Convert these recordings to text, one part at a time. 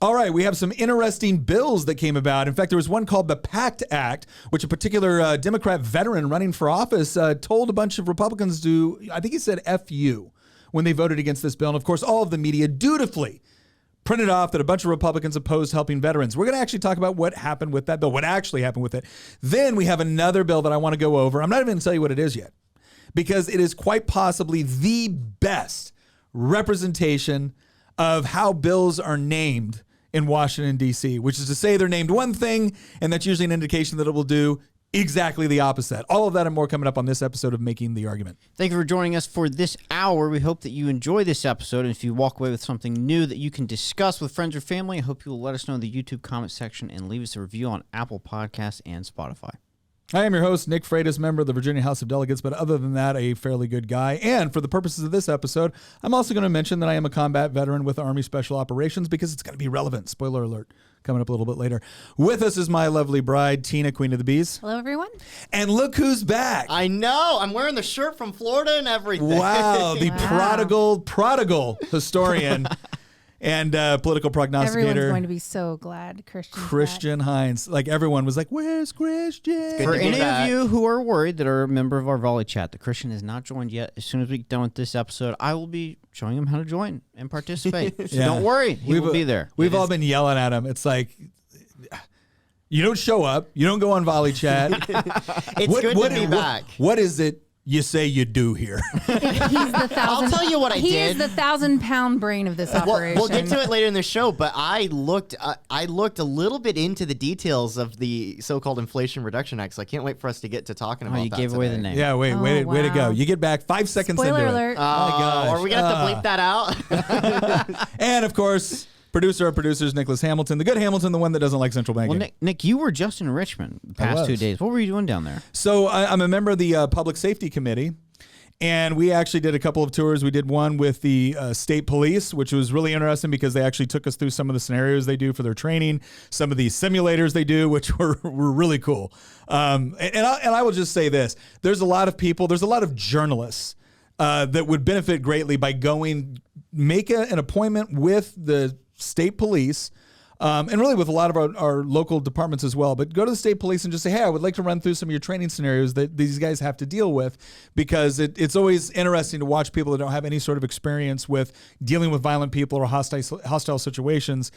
All right, we have some interesting bills that came about. In fact, there was one called the Pact Act, which a particular Democrat veteran running for office told a bunch of Republicans to, I think he said F you, when they voted against this bill. And of course, all of the media dutifully printed off that a bunch of Republicans opposed helping veterans. We're going to actually talk about what happened with that bill, what actually happened with it. Then we have another bill that I want to go over. I'm not even going to tell you what it is yet, because it is quite possibly the best representation of how bills are named in Washington, D.C., which is to say they're named one thing, and that's usually an indication that it will do exactly the opposite. All of that and more coming up on this episode of Making the Argument. Thank you for joining us for this hour. We hope that you enjoy this episode, and if you walk away with something new that you can discuss with friends or family, I hope you will let us know in the YouTube comment section and leave us a review on Apple Podcasts and Spotify. I am your host, Nick Freitas, member of the Virginia House of Delegates, but other than that, a fairly good guy. And for the purposes of this episode, I'm also going to mention that I am a combat veteran with Army Special Operations because it's going to be relevant. Spoiler alert, coming up a little bit later. With us is my lovely bride, Tina, Queen of the Bees. Hello, everyone. And look who's back. I know. I'm wearing the shirt from Florida and everything. Wow, the prodigal historian. And political prognosticator. Everyone's going to be so glad Christian Hines. Like, everyone was like, where's Christian? For any of you who are worried that are a member of our volley chat, the Christian has not joined yet. As soon as we get done with this episode, I will be showing him how to join and participate. So don't worry. He will be there. We've all been yelling at him. It's like, you don't show up. You don't go on volley chat. It's good to be back. What is it you say you do here? I'll tell you what I did. He is the 1,000-pound brain of this operation. We'll get to it later in the show, but I looked a little bit into the details of the so-called Inflation Reduction Act, so I can't wait for us to get to talking about that. You gave away the name. Yeah, way to go. You get back 5 seconds Spoiler into alert. it. Oh, my gosh. Are we going to have to bleep that out? And, of course, producer of producers, Nicholas Hamilton. The good Hamilton, the one that doesn't like central banking. Well, Nick, you were just in Richmond the past 2 days. What were you doing down there? So I'm a member of the Public Safety Committee, and we actually did a couple of tours. We did one with the state police, which was really interesting because they actually took us through some of the scenarios they do for their training, some of the simulators they do, which were really cool. And I will just say this. There's a lot of people, there's a lot of journalists that would benefit greatly by make an appointment with the state police, and really with a lot of our local departments as well. But go to the state police and just say, hey, I would like to run through some of your training scenarios that these guys have to deal with, because it's always interesting to watch people that don't have any sort of experience with dealing with violent people or hostile situations.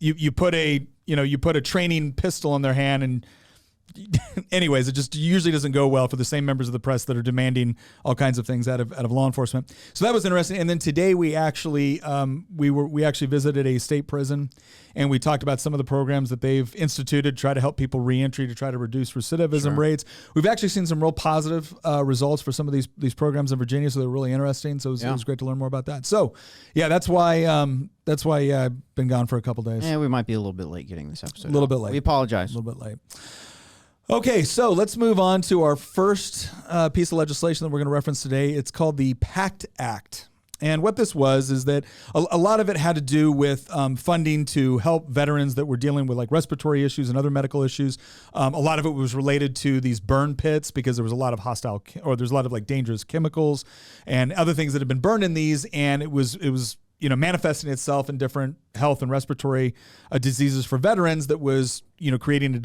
You put a training pistol in their hand, and anyways, it just usually doesn't go well for the same members of the press that are demanding all kinds of things out of law enforcement. So that was interesting. And then today we actually visited a state prison, and we talked about some of the programs that they've instituted to try to help people reentry, to try to reduce recidivism rates. We've actually seen some real positive results for some of these programs in Virginia, so they're really interesting. So it was great to learn more about that. So yeah, that's why I've been gone for a couple days. Yeah, we might be a little bit late getting this episode. A little bit late. We apologize. A little bit late. Okay, so let's move on to our first piece of legislation that we're going to reference today. It's called the Pact Act. And what this is that a lot of it had to do with funding to help veterans that were dealing with like respiratory issues and other medical issues. A lot of it was related to these burn pits, because there was a lot of there's a lot of like dangerous chemicals and other things that had been burned in these, and it was manifesting itself in different health and respiratory diseases for veterans that was, creating an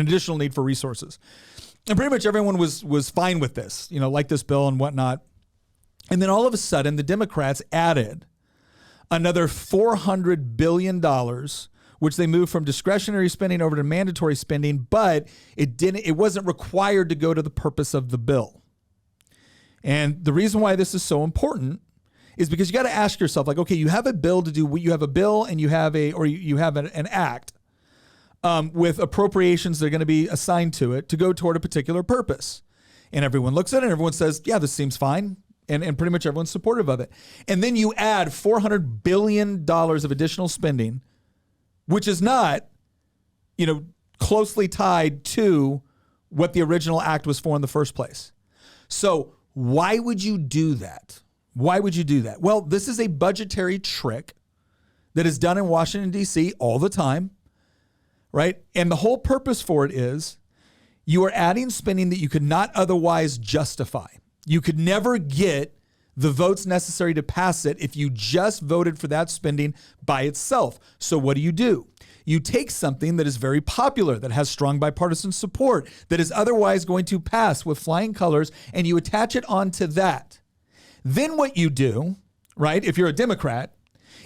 additional need for resources. And pretty much everyone was fine with this, like this bill and whatnot. And then all of a sudden, the Democrats added another $400 billion, which they moved from discretionary spending over to mandatory spending, but it wasn't required to go to the purpose of the bill. And the reason why this is so important is because you got to ask yourself, like, okay, you have a bill to do, you have a bill and you have an act with appropriations that are going to be assigned to it to go toward a particular purpose. And everyone looks at it and everyone says, yeah, this seems fine. And pretty much everyone's supportive of it. And then you add $400 billion of additional spending, which is not, closely tied to what the original act was for in the first place. So why would you do that? Why would you do that? Well, this is a budgetary trick that is done in Washington, D.C. all the time, right? And the whole purpose for it is you are adding spending that you could not otherwise justify. You could never get the votes necessary to pass it if you just voted for that spending by itself. So what do? You take something that is very popular, that has strong bipartisan support, that is otherwise going to pass with flying colors, and you attach it onto that. Then what you do, right, if you're a Democrat,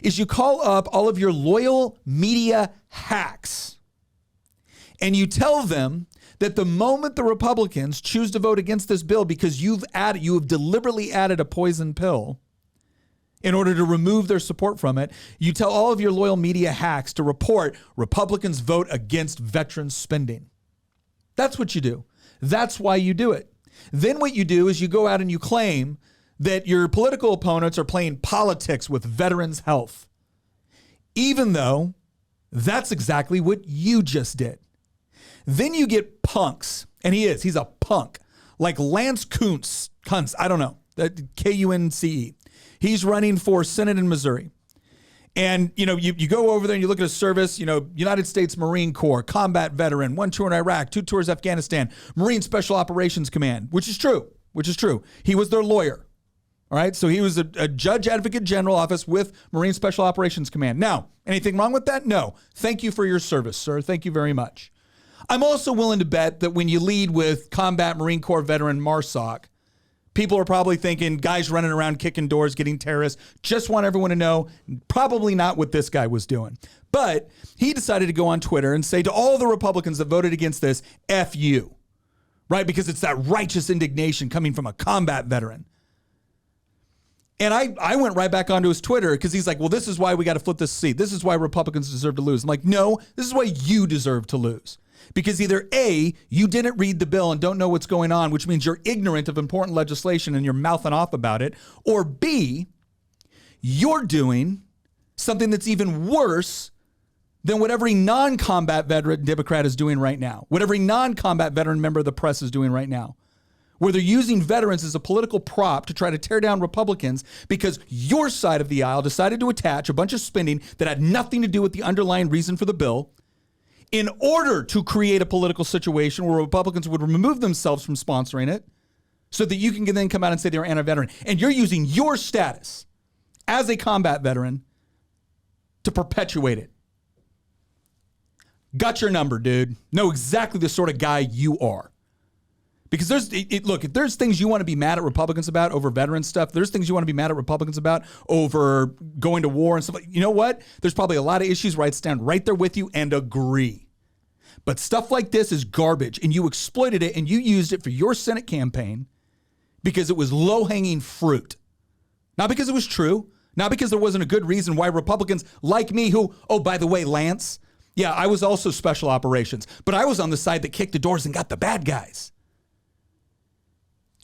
is you call up all of your loyal media hacks and you tell them that the moment the Republicans choose to vote against this bill because you have deliberately added a poison pill in order to remove their support from it, you tell all of your loyal media hacks to report Republicans vote against veterans spending. That's what you do. That's why you do it. Then what you do is you go out and you claim that your political opponents are playing politics with veterans' health, even though that's exactly what you just did. Then you get punks, and he's a punk, like Lance Kuntz, I don't know, Kunce. He's running for Senate in Missouri. And, you go over there and you look at his service, United States Marine Corps, combat veteran, 1 tour in Iraq, 2 tours Afghanistan, Marine Special Operations Command, which is true. He was their lawyer. All right, so he was a judge advocate general office with Marine Special Operations Command. Now, anything wrong with that? No. Thank you for your service, sir. Thank you very much. I'm also willing to bet that when you lead with combat Marine Corps veteran Marsoc, people are probably thinking guys running around kicking doors, getting terrorists. Just want everyone to know, probably not what this guy was doing. But he decided to go on Twitter and say to all the Republicans that voted against this, F you, right? Because it's that righteous indignation coming from a combat veteran. And I went right back onto his Twitter because he's like, well, this is why we got to flip this seat. This is why Republicans deserve to lose. I'm like, no, this is why you deserve to lose. Because either A, you didn't read the bill and don't know what's going on, which means you're ignorant of important legislation and you're mouthing off about it, or B, you're doing something that's even worse than what every non-combat veteran Democrat is doing right now, what every non-combat veteran member of the press is doing right now, where they're using veterans as a political prop to try to tear down Republicans because your side of the aisle decided to attach a bunch of spending that had nothing to do with the underlying reason for the bill in order to create a political situation where Republicans would remove themselves from sponsoring it so that you can then come out and say they're anti-veteran. And you're using your status as a combat veteran to perpetuate it. Got your number, dude. Know exactly the sort of guy you are. Because if there's things you want to be mad at Republicans about over veteran stuff, there's things you want to be mad at Republicans about over going to war and stuff. You know what? There's probably a lot of issues where I'd stand right there with you and agree. But stuff like this is garbage, and you exploited it, and you used it for your Senate campaign because it was low-hanging fruit. Not because it was true, not because there wasn't a good reason why Republicans like me who, oh, by the way, Lance, yeah, I was also special operations, but I was on the side that kicked the doors and got the bad guys.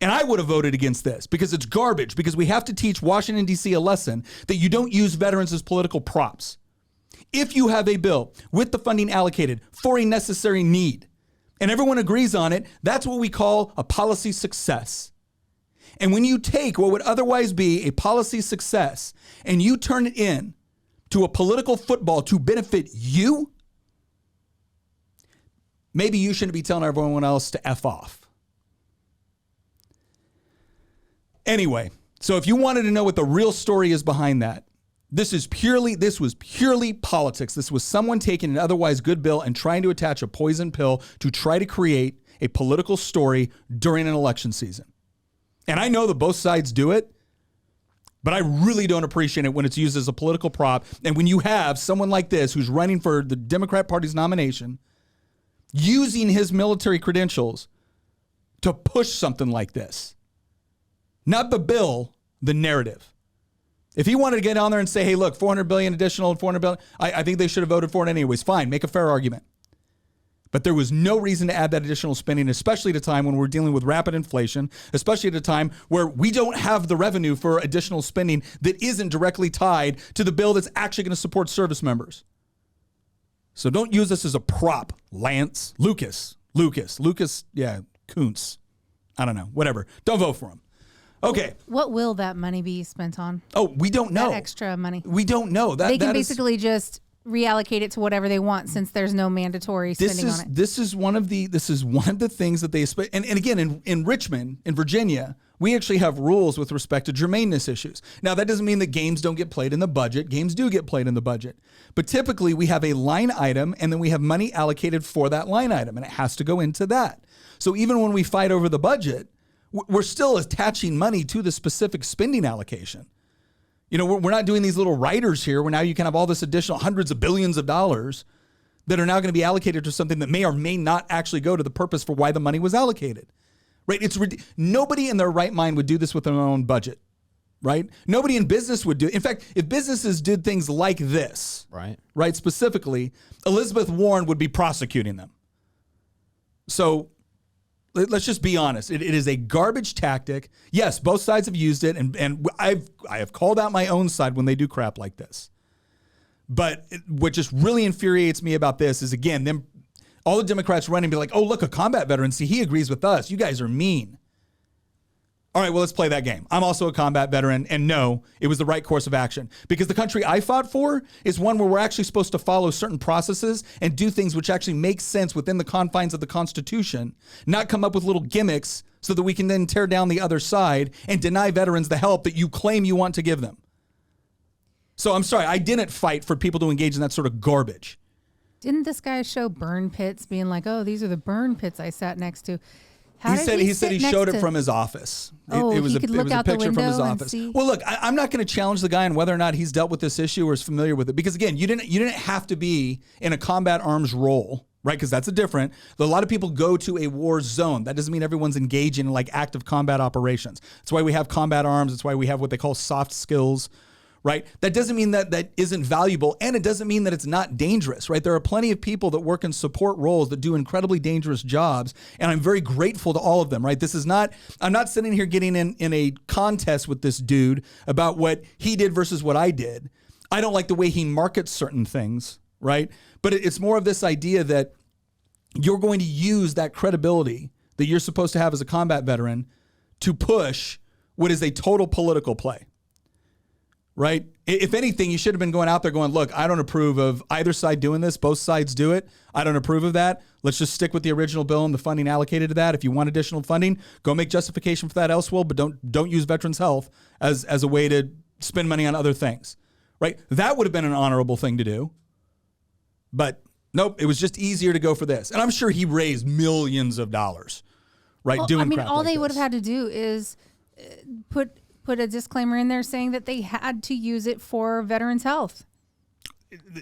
And I would have voted against this because it's garbage, because we have to teach Washington, D.C. a lesson that you don't use veterans as political props. If you have a bill with the funding allocated for a necessary need, and everyone agrees on it, that's what we call a policy success. And when you take what would otherwise be a policy success and you turn it in to a political football to benefit you, maybe you shouldn't be telling everyone else to F off. Anyway, so if you wanted to know what the real story is behind that, this was purely politics. This was someone taking an otherwise good bill and trying to attach a poison pill to try to create a political story during an election season. And I know that both sides do it, but I really don't appreciate it when it's used as a political prop. And when you have someone like this who's running for the Democrat Party's nomination, using his military credentials to push something like this. Not the bill, the narrative. If he wanted to get on there and say, hey, look, $400 billion additional, $400 billion, I think they should have voted for it anyways. Fine, make a fair argument. But there was no reason to add that additional spending, especially at a time when we're dealing with rapid inflation, especially at a time where we don't have the revenue for additional spending that isn't directly tied to the bill that's actually going to support service members. So don't use this as a prop, Lance. Lucas, yeah, Kuntz. I don't know, whatever. Don't vote for him. Okay. What will that money be spent on? Oh, we don't know. That extra money. We don't know. They can basically just reallocate it to whatever they want since there's no mandatory spending on it. This is one of the things that they and again in Richmond, in Virginia, We actually have rules with respect to germaneness issues. Now, that doesn't mean that games don't get played in the budget. Games do get played in the budget. But typically, we have a line item, and then we have money allocated for that line item, and it has to go into that. So even when we fight over the budget, we're still attaching money to the specific spending allocation. You know, we're not doing these little riders here where now you can have all this additional hundreds of billions of dollars that are now going to be allocated to something that may or may not actually go to the purpose for why the money was allocated. Right? Nobody in their right mind would do this with their own budget, right? Nobody in business would do. In fact, if businesses did things like this, right, specifically, Elizabeth Warren would be prosecuting them. So let's just be honest. It is a garbage tactic. Yes, both sides have used it, and I have called out my own side when they do crap like this. But what just really infuriates me about this is, again, them. All the Democrats running and be like, oh, look, a combat veteran. See, he agrees with us. You guys are mean. All right, well, let's play that game. I'm also a combat veteran, and no, it was the right course of action. Because the country I fought for is one where we're actually supposed to follow certain processes and do things which actually make sense within the confines of the Constitution, not come up with little gimmicks so that we can then tear down the other side and deny veterans the help that you claim you want to give them. So I'm sorry, I didn't fight for people to engage in that sort of garbage. Didn't this guy show burn pits, being like, "Oh, these are the burn pits I sat next to"? He said he showed it from his office. Oh, he could look out the window from his and office. see. Well, look, I'm not going to challenge the guy on whether or not he's dealt with this issue or is familiar with it, because again, you didn't have to be in a combat arms role, right? Because that's different. A lot of people go to a war zone. That doesn't mean everyone's engaging in like active combat operations. That's why we have combat arms. That's why we have what they call soft skills. Right? That doesn't mean that isn't valuable, and it doesn't mean that it's not dangerous, right? There are plenty of people that work in support roles that do incredibly dangerous jobs, and I'm very grateful to all of them, right? I'm not sitting here getting in a contest with this dude about what he did versus what I did. I don't like the way he markets certain things, right? But it's more of this idea that you're going to use that credibility that you're supposed to have as a combat veteran to push what is a total political play. Right? If anything, you should have been going out there going, look, I don't approve of either side doing this. Both sides do it. I don't approve of that. Let's just stick with the original bill and the funding allocated to that. If you want additional funding, go make justification for that elsewhere, but don't use veterans' health as a way to spend money on other things. Right? That would have been an honorable thing to do. But nope, it was just easier to go for this. And I'm sure he raised millions of dollars, right? Well, Doing crap all like they this. would have had to do is put a disclaimer in there saying that they had to use it for veterans' health.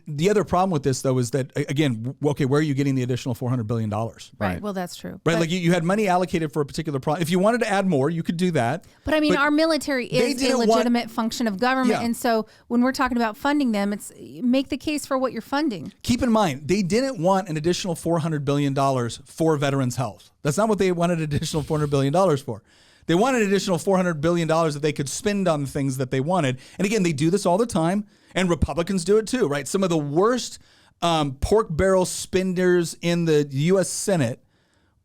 The other problem with this, though, is that, again, okay, where are you getting the additional $400 billion? Right. Well, that's true. Right. Like you had money allocated for a particular problem. If you wanted to add more, you could do that. But I mean, our military is a legitimate function of government. Yeah. And so when we're talking about funding them, it's make the case for what you're funding. Keep in mind, they didn't want an additional $400 billion for veterans' health. That's not what they wanted an additional $400 billion for. They wanted an additional $400 billion that they could spend on the things that they wanted. And again, they do this all the time, and Republicans do it too, right? Some of the worst pork barrel spenders in the U.S. Senate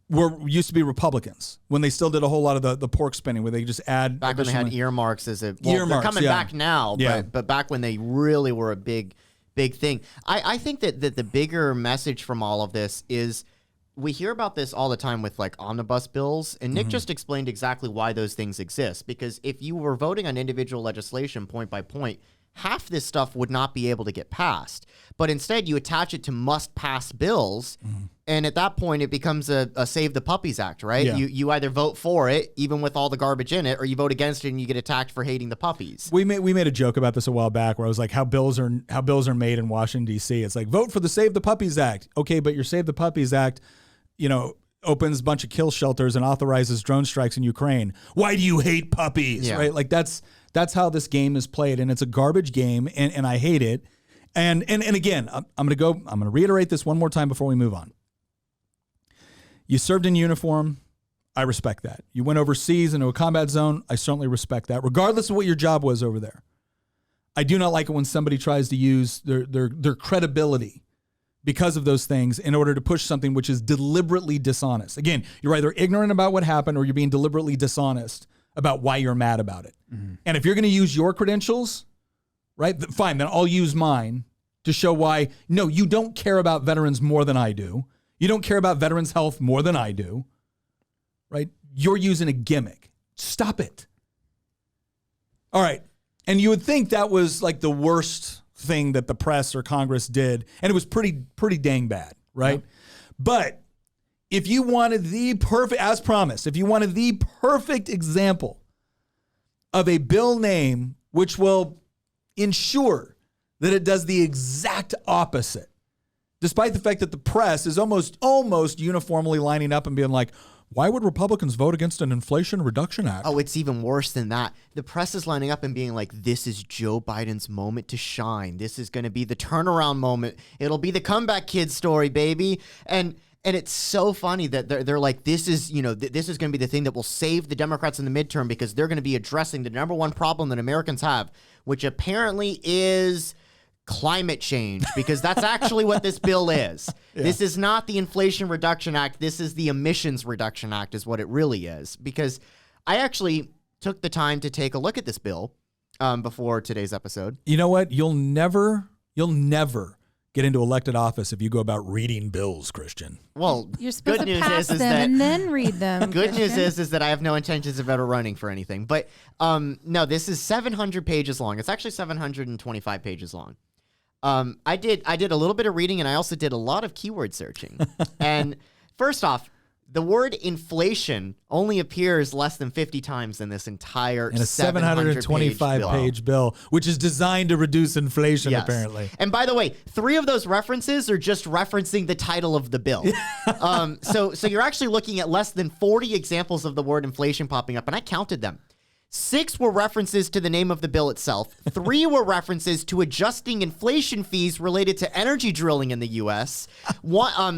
used to be Republicans when they still did a whole lot of the pork spending where they just add back when they had earmarks they're coming yeah. back now, but back when they really were a big thing. I think that the bigger message from all of this is we hear about this all the time with like omnibus bills, and Nick just explained exactly why those things exist. Because if you were voting on individual legislation point by point, half this stuff would not be able to get passed. But instead, you attach it to must-pass bills, and at that point, it becomes a Save the Puppies Act, right? Yeah. You either vote for it, even with all the garbage in it, or you vote against it and you get attacked for hating the puppies. We made a joke about this a while back where I was like, how bills are made in Washington, D.C. It's like, vote for the Save the Puppies Act. Okay, but your Save the Puppies Act, opens a bunch of kill shelters and authorizes drone strikes in Ukraine. Why do you hate puppies? Yeah. Right? Like that's how this game is played, and it's a garbage game, and I hate it. And again, I'm gonna reiterate this one more time before we move on. You served in uniform, I respect that. You went overseas into a combat zone, I certainly respect that, regardless of what your job was over there. I do not like it when somebody tries to use their credibility because of those things in order to push something which is deliberately dishonest. Again, you're either ignorant about what happened or you're being deliberately dishonest about why you're mad about it. And if you're going to use your credentials, right, fine, then I'll use mine to show why, no, you don't care about veterans more than I do. You don't care about veterans' health more than I do, right? You're using a gimmick. Stop it. All right. And you would think that was like the worst thing that the press or Congress did. And it was pretty dang bad, right? Yeah. But if you wanted the perfect, as promised, if you wanted the perfect example of a bill name which will ensure that it does the exact opposite, despite the fact that the press is almost uniformly lining up and being like, why would Republicans vote against an Inflation Reduction Act? Oh, it's even worse than that. The press is lining up and being like, this is Joe Biden's moment to shine. This is going to be the turnaround moment. It'll be the comeback kid story, baby. And it's so funny that they're like, this is, this is going to be the thing that will save the Democrats in the midterm because they're going to be addressing the number one problem that Americans have, which apparently is climate change, because that's actually what this bill is. Yeah. This is not the Inflation Reduction Act. This is the Emissions Reduction Act is what it really is, because I actually took the time to take a look at this bill before today's episode. You know what? You'll never get into elected office if you go about reading bills, Christian. Well, you're supposed to pass them and then read them. Good news is that I have no intentions of ever running for anything. But no, this is 700 pages long. It's actually 725 pages long. I did a little bit of reading, and I also did a lot of keyword searching. And first off, the word inflation only appears less than 50 times in this entire 725-page bill, which is designed to reduce inflation, yes. Apparently. And by the way, 3 of those references are just referencing the title of the bill. So you're actually looking at less than 40 examples of the word inflation popping up, and I counted them. 6 were references to the name of the bill itself. 3 were references to adjusting inflation fees related to energy drilling in the U.S.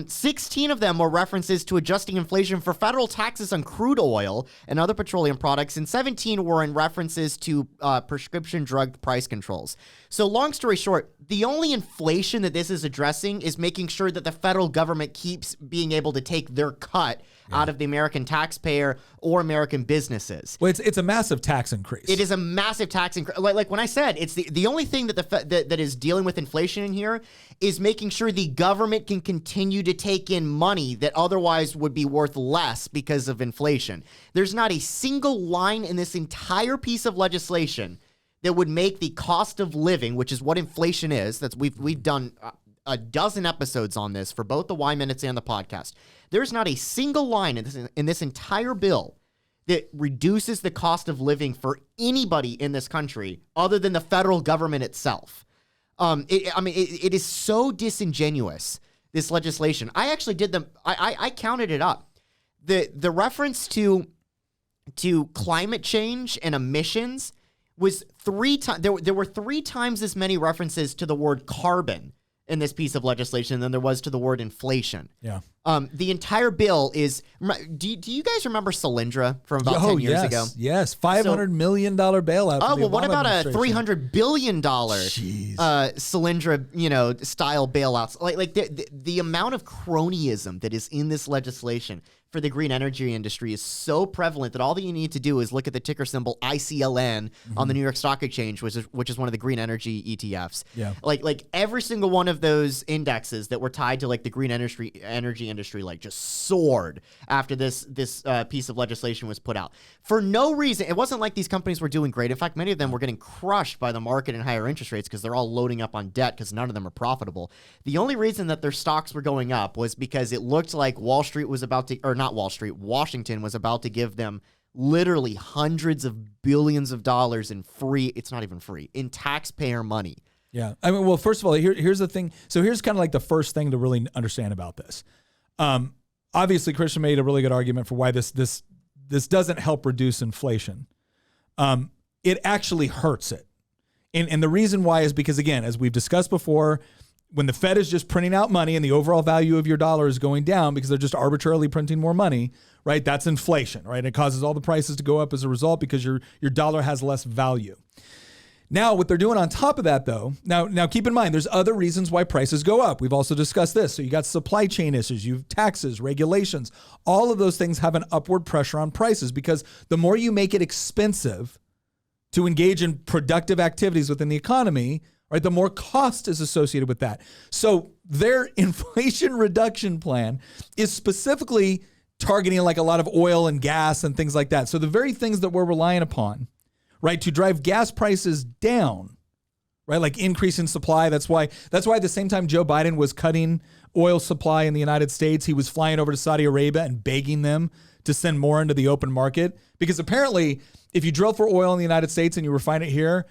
16 of them were references to adjusting inflation for federal taxes on crude oil and other petroleum products, and 17 were in references to prescription drug price controls. So long story short, the only inflation that this is addressing is making sure that the federal government keeps being able to take their cut out of the American taxpayer or American businesses. Well, it's a massive tax increase. It is a massive tax increase. Like when I said, it's the only thing that that is dealing with inflation in here is making sure the government can continue to take in money that otherwise would be worth less because of inflation. There's not a single line in this entire piece of legislation that would make the cost of living, which is what inflation is. We've done a dozen episodes on this for both the Y Minutes and the podcast. There's not a single line in this entire bill that reduces the cost of living for anybody in this country other than the federal government itself. It is so disingenuous, this legislation. I actually did I counted it up. The reference to climate change and emissions was 3 times. There were 3 times as many references to the word carbon in this piece of legislation than there was to the word inflation. Yeah. The entire bill is. Do you guys remember Solyndra from about 10 years ago? Yes, $500 million bailout. Oh well, what about a $300 billion Solyndra, style bailouts? Like the amount of cronyism that is in this legislation for the green energy industry is so prevalent that all that you need to do is look at the ticker symbol ICLN on the New York Stock Exchange, which is one of the green energy ETFs. Yeah. Like every single one of those indexes that were tied to like the green energy industry like just soared after this piece of legislation was put out. For no reason. It wasn't like these companies were doing great. In fact, many of them were getting crushed by the market and higher interest rates because they're all loading up on debt because none of them are profitable. The only reason that their stocks were going up was because it looked like Washington was about to give them literally hundreds of billions of dollars in in taxpayer money. Yeah. I mean, well, first of all, here's the thing. So here's kind of like the first thing to really understand about this. Obviously, Christian made a really good argument for why this doesn't help reduce inflation. It actually hurts it. And the reason why is because, again, as we've discussed before, when the Fed is just printing out money and the overall value of your dollar is going down because they're just arbitrarily printing more money, right? That's inflation, right? It causes all the prices to go up as a result because your dollar has less value. Now, what they're doing on top of that, though, now keep in mind, there's other reasons why prices go up. We've also discussed this. So you got supply chain issues, you have taxes, regulations. All of those things have an upward pressure on prices because the more you make it expensive to engage in productive activities within the economy, right, the more cost is associated with that. So their inflation reduction plan is specifically targeting like a lot of oil and gas and things like that. So the very things that we're relying upon, right, to drive gas prices down, right, like increasing supply. That's why at the same time Joe Biden was cutting oil supply in the United States, he was flying over to Saudi Arabia and begging them to send more into the open market, because apparently if you drill for oil in the United States and you refine it here,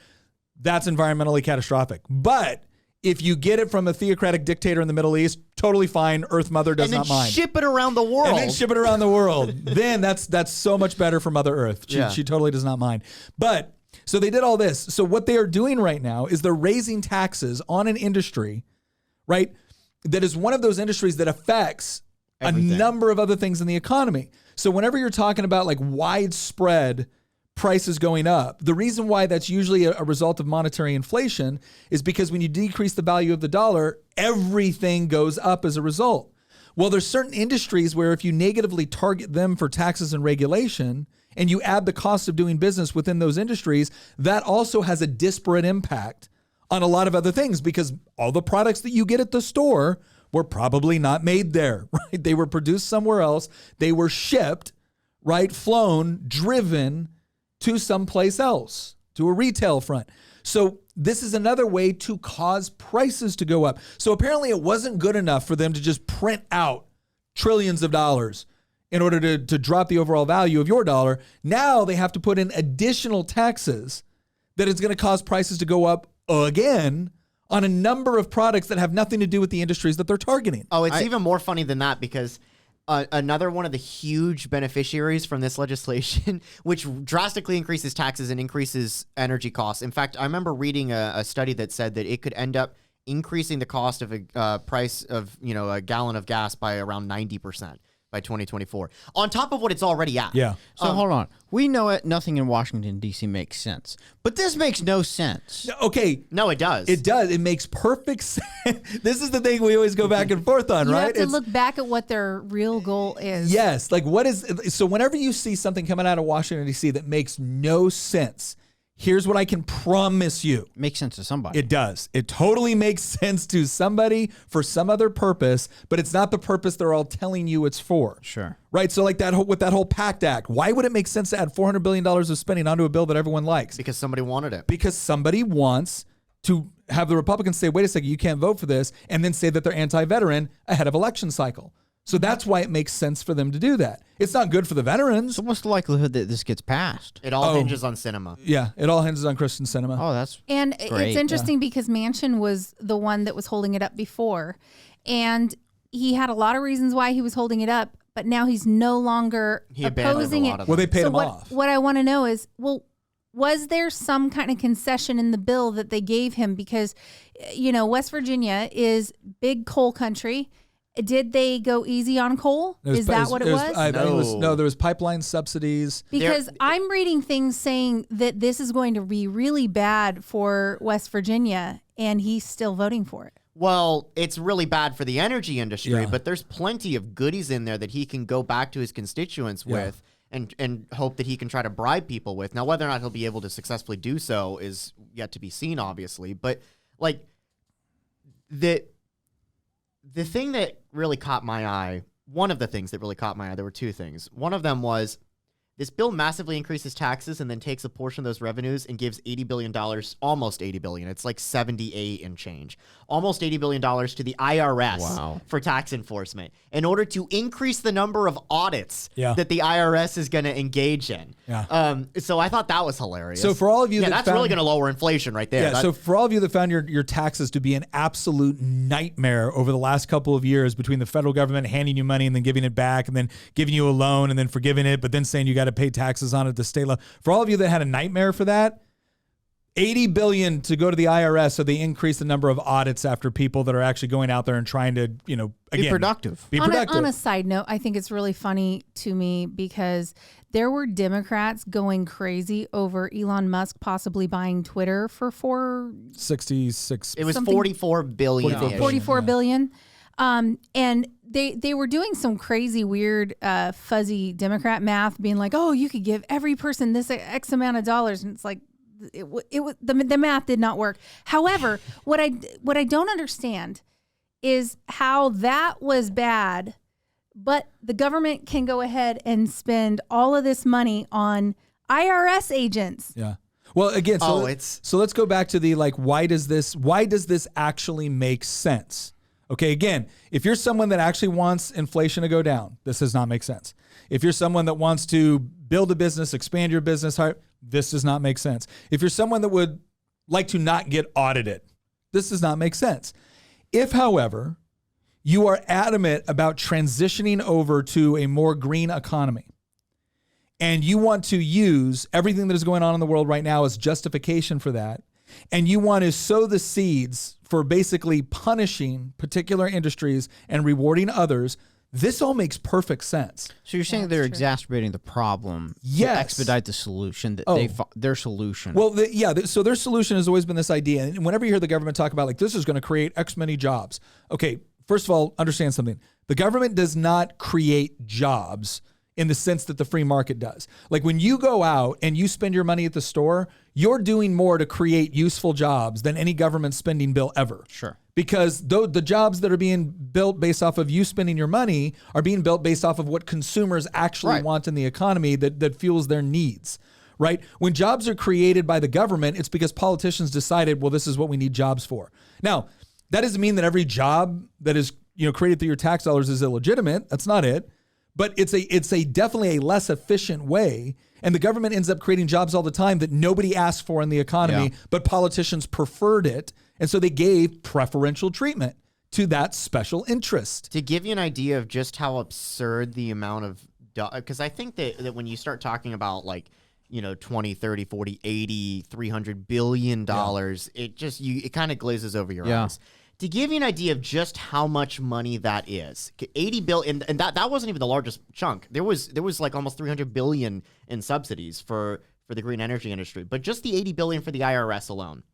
that's environmentally catastrophic. But if you get it from a theocratic dictator in the Middle East, totally fine. Earth Mother does not mind. Ship it around the world. And then ship it around the world. Then that's so much better for Mother Earth. She totally does not mind. But so they did all this. So what they are doing right now is they're raising taxes on an industry, right, that is one of those industries that affects everything. A number of other things in the economy. So whenever you're talking about like widespread prices going up, the reason why that's usually a result of monetary inflation is because when you decrease the value of the dollar, everything goes up as a result. Well, there's certain industries where if you negatively target them for taxes and regulation, and you add the cost of doing business within those industries, that also has a disparate impact on a lot of other things, because all the products that you get at the store were probably not made there, right? They were produced somewhere else. They were shipped, right? Flown, driven to someplace else, to a retail front. So this is another way to cause prices to go up. So apparently it wasn't good enough for them to just print out trillions of dollars in order to drop the overall value of your dollar. Now they have to put in additional taxes that is going to cause prices to go up again on a number of products that have nothing to do with the industries that they're targeting. Oh, it's even more funny than that, because another one of the huge beneficiaries from this legislation, which drastically increases taxes and increases energy costs. In fact, I remember reading a study that said that it could end up increasing the cost of a price of a gallon of gas by around 90%. By 2024, on top of what it's already at. Yeah. So hold on. We know it. Nothing in Washington, D.C. makes sense. But this makes no sense. Okay. No, it does. It does. It makes perfect sense. This is the thing we always go back and forth on, You right? have to look back at what their real goal is. Yes. Like so whenever you see something coming out of Washington, D.C. that makes no sense, here's what I can promise you. Makes sense to somebody. It does. It totally makes sense to somebody for some other purpose, but it's not the purpose they're all telling you it's for. Sure. Right? So like with that whole Pact Act, why would it make sense to add $400 billion of spending onto a bill that everyone likes? Because somebody wanted it. Because somebody wants to have the Republicans say, wait a second, you can't vote for this, and then say that they're anti-veteran ahead of election cycle. So that's why it makes sense for them to do that. It's not good for the veterans. So what's the likelihood that this gets passed? It all hinges on cinema. Yeah, it all hinges on Christian cinema. Oh, that's And great. it's interesting because Manchin was the one that was holding it up before. And he had a lot of reasons why he was holding it up, but now he's no longer opposing it. Well, they paid him off. What I want to know is, was there some kind of concession in the bill that they gave him? Because, West Virginia is big coal country. Did they go easy on coal? Is that what it was? No, there was pipeline subsidies. Because I'm reading things saying that this is going to be really bad for West Virginia, and he's still voting for it. Well, it's really bad for the energy industry, but there's plenty of goodies in there that he can go back to his constituents with and hope that he can try to bribe people with. Now, whether or not he'll be able to successfully do so is yet to be seen, obviously. But, like, the thing that really caught my eye, one of the things that really caught my eye, there were two things. One of them was this bill massively increases taxes and then takes a portion of those revenues and gives $80 billion, almost $80 billion. It's like 78 and change. Almost $80 billion to the IRS for tax enforcement in order to increase the number of audits that the IRS is going to engage in. Yeah. So I thought that was hilarious. So for all of you that's really going to lower inflation right there. Yeah, so for all of you that found your taxes to be an absolute nightmare over the last couple of years between the federal government handing you money and then giving it back and then giving you a loan and then forgiving it, but then saying you got to pay taxes on it at the state level. For all of you that had a nightmare for that, $80 billion to go to the IRS so they increase the number of audits after people that are actually going out there and trying to, again, be productive. On a side note, I think it's really funny to me because there were Democrats going crazy over Elon Musk possibly buying Twitter for $66. It was $44 billion. $44 billion. And they were doing some crazy, weird, fuzzy Democrat math, being like, "Oh, you could give every person this X amount of dollars," and it's like, the math did not work. However, what I don't understand is how that was bad but the government can go ahead and spend all of this money on IRS agents. Yeah. Well, again, so let's go back to the why does this actually make sense? Okay, again, if you're someone that actually wants inflation to go down, this does not make sense. If you're someone that wants to build a business, expand your business, this does not make sense. If you're someone that would like to not get audited, this does not make sense. If, however, you are adamant about transitioning over to a more green economy, and you want to use everything that is going on in the world right now as justification for that, and you want to sow the seeds for basically punishing particular industries and rewarding others, this all makes perfect sense. So you're saying they're exacerbating the problem Yes. to expedite the solution, their solution. Well, so their solution has always been this idea. And whenever you hear the government talk about this is going to create X many jobs. Okay, first of all, understand something. The government does not create jobs in the sense that the free market does. Like when you go out and you spend your money at the store, you're doing more to create useful jobs than any government spending bill ever. Sure. Because the jobs that are being built based off of you spending your money are being built based off of what consumers actually want in the economy that fuels their needs, right? When jobs are created by the government, it's because politicians decided, well, this is what we need jobs for. Now, that doesn't mean that every job that is created through your tax dollars is illegitimate. That's not it. But it's a definitely a less efficient way. And the government ends up creating jobs all the time that nobody asked for in the economy, but politicians preferred it. And so they gave preferential treatment to that special interest. To give you an idea of just how absurd the amount of, because I think that when you start talking about 20, 30, 40, 80, $300 billion, it kind of glazes over your eyes. To give you an idea of just how much money that is, 80 billion, and that wasn't even the largest chunk. There was almost 300 billion in subsidies for the green energy industry, but just the 80 billion for the IRS alone.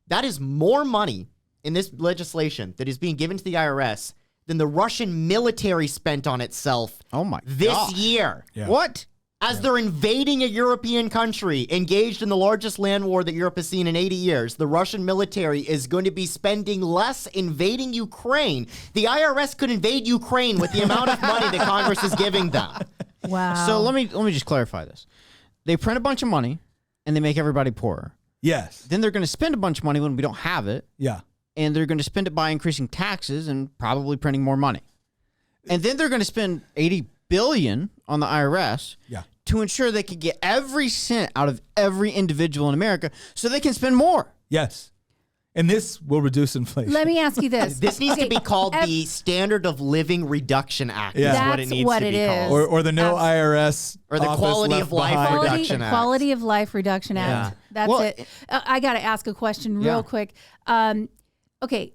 That is more money in this legislation that is being given to the IRS than the Russian military spent on itself this year. Yeah. What? As they're invading a European country, engaged in the largest land war that Europe has seen in 80 years, the Russian military is going to be spending less invading Ukraine. The IRS could invade Ukraine with the amount of money that Congress is giving them. Wow. So let me just clarify this. They print a bunch of money and they make everybody poorer. Yes. Then they're going to spend a bunch of money when we don't have it. Yeah. And they're going to spend it by increasing taxes and probably printing more money. And then they're going to spend $80 billion on the IRS to ensure they can get every cent out of every individual in America so they can spend more. Yes. And this will reduce inflation. Let me ask you this. This needs to be called the Standard of Living Reduction Act. Yeah. Is That's what it needs what to it be is. called. Or the No IRS Or the Office Quality Left of Life Behind. Reduction Act. Quality of Life Reduction Act. That's it. I got to ask a question real quick. Okay.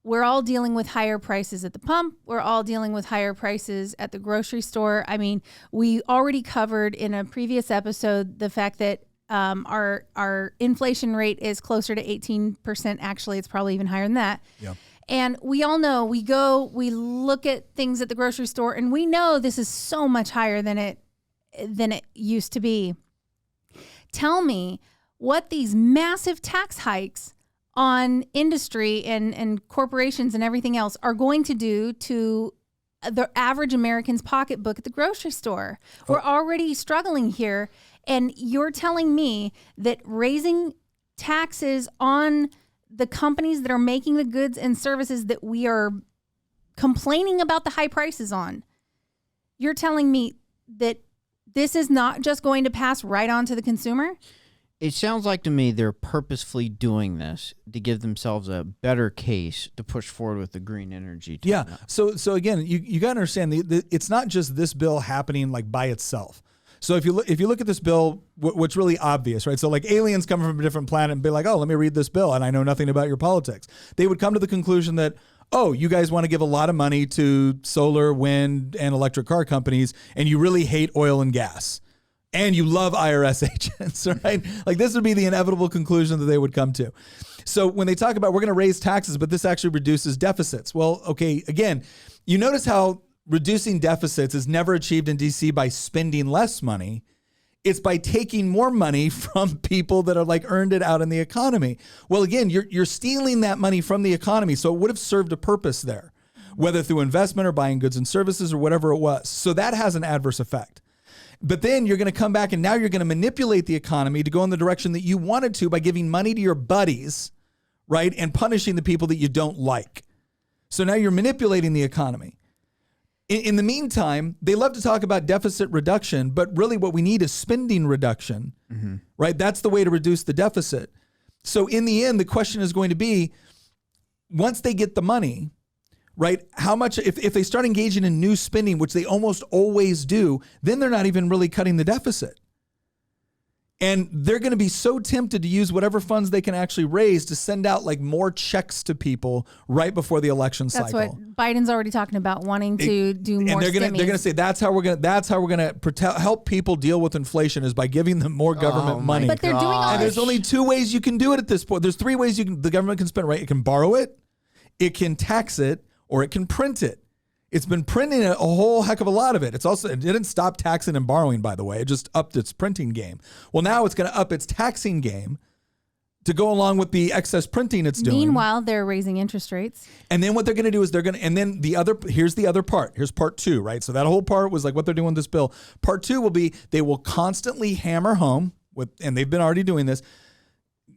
We're all dealing with higher prices at the pump. We're all dealing with higher prices at the grocery store. I mean, we already covered in a previous episode the fact that our inflation rate is closer to 18%. Actually, it's probably even higher than that. Yeah. And we all know, we look at things at the grocery store and we know this is so much higher than it used to be. Tell me what these massive tax hikes on industry and corporations and everything else are going to do to the average American's pocketbook at the grocery store. We're already struggling here. And you're telling me that raising taxes on the companies that are making the goods and services that we are complaining about the high prices on, you're telling me that this is not just going to pass right on to the consumer? It sounds like to me they're purposefully doing this to give themselves a better case to push forward with the green energy. Yeah. So again, you got to understand it's not just this bill happening by itself. So if you look at this bill, what's really obvious, right? So aliens coming from a different planet and be like, oh, let me read this bill, and I know nothing about your politics. They would come to the conclusion that, oh, you guys want to give a lot of money to solar, wind, and electric car companies, and you really hate oil and gas. And you love IRS agents, right? This would be the inevitable conclusion that they would come to. So when they talk about we're going to raise taxes, but this actually reduces deficits. Well, okay, again, you notice how reducing deficits is never achieved in DC by spending less money. It's by taking more money from people that are earned it out in the economy. Well, again, you're stealing that money from the economy. So it would have served a purpose there. whether through investment or buying goods and services or whatever it was. So that has an adverse effect. But then you're going to come back and now you're going to manipulate the economy to go in the direction that you wanted to by giving money to your buddies, right? And punishing the people that you don't like. So now you're manipulating the economy. In the meantime, they love to talk about deficit reduction, but really what we need is spending reduction, right? That's the way to reduce the deficit. So in the end, the question is going to be, once they get the money, right, how much, if they start engaging in new spending, which they almost always do, then they're not even really cutting the deficit. And they're going to be so tempted to use whatever funds they can actually raise to send out like more checks to people right before the election cycle. That's what Biden's already talking about, wanting to do more. And they're going to say that's how we're going to help people deal with inflation is by giving them more government money. But they're doing all And there's only two ways you can do it at this point. There's three ways the government can spend, right? It can borrow it, it can tax it, or it can print it. It's been printing a whole heck of a lot of it. It didn't stop taxing and borrowing, by the way. It just upped its printing game. Well, now it's going to up its taxing game to go along with the excess printing it's doing. Meanwhile, they're raising interest rates. And then what they're going to do is here's the other part. Here's part two, right? So that whole part was like what they're doing with this bill. Part two will be they will constantly hammer home and they've been already doing this,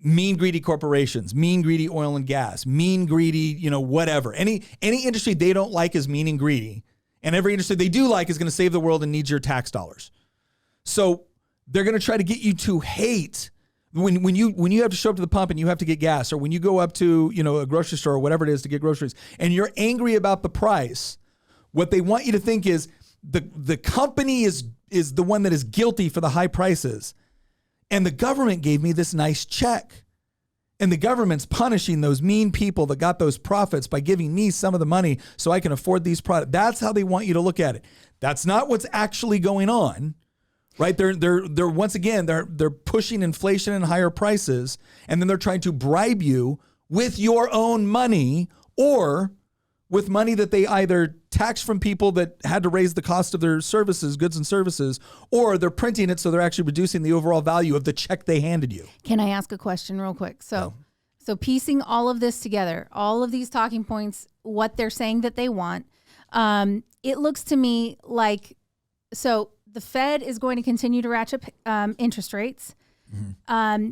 mean, greedy corporations, mean, greedy oil and gas, mean, greedy, whatever. Any industry they don't like is mean and greedy. And every industry they do like is going to save the world and needs your tax dollars. So they're going to try to get you to hate when you have to show up to the pump and you have to get gas, or when you go up to, a grocery store or whatever it is to get groceries and you're angry about the price. What they want you to think is the company is the one that is guilty for the high prices. And the government gave me this nice check. And the government's punishing those mean people that got those profits by giving me some of the money so I can afford these products. That's how they want you to look at it. That's not what's actually going on, right? They're once again, they're pushing inflation and higher prices, and then they're trying to bribe you with your own money or with money that they either tax from people that had to raise the cost of their services, goods and services, or they're printing it so they're actually reducing the overall value of the check they handed you. Can I ask a question real quick? So piecing all of this together, all of these talking points, what they're saying that they want, it looks to me like, so the Fed is going to continue to ratchet interest rates. Mm-hmm.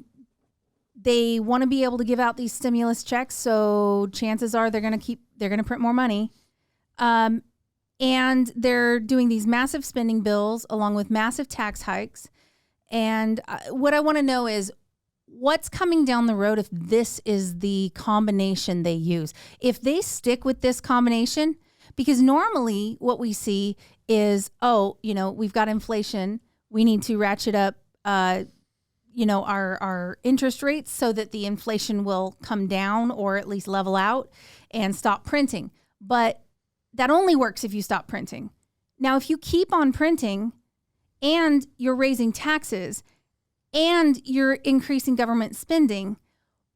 They want to be able to give out these stimulus checks, so chances are they're going to print more money. And they're doing these massive spending bills along with massive tax hikes. And what I want to know is what's coming down the road if this is the combination they use. If they stick with this combination, because normally what we see is, we've got inflation. We need to ratchet up our interest rates so that the inflation will come down or at least level out and stop printing. But that only works if you stop printing. Now, if you keep on printing and you're raising taxes and you're increasing government spending,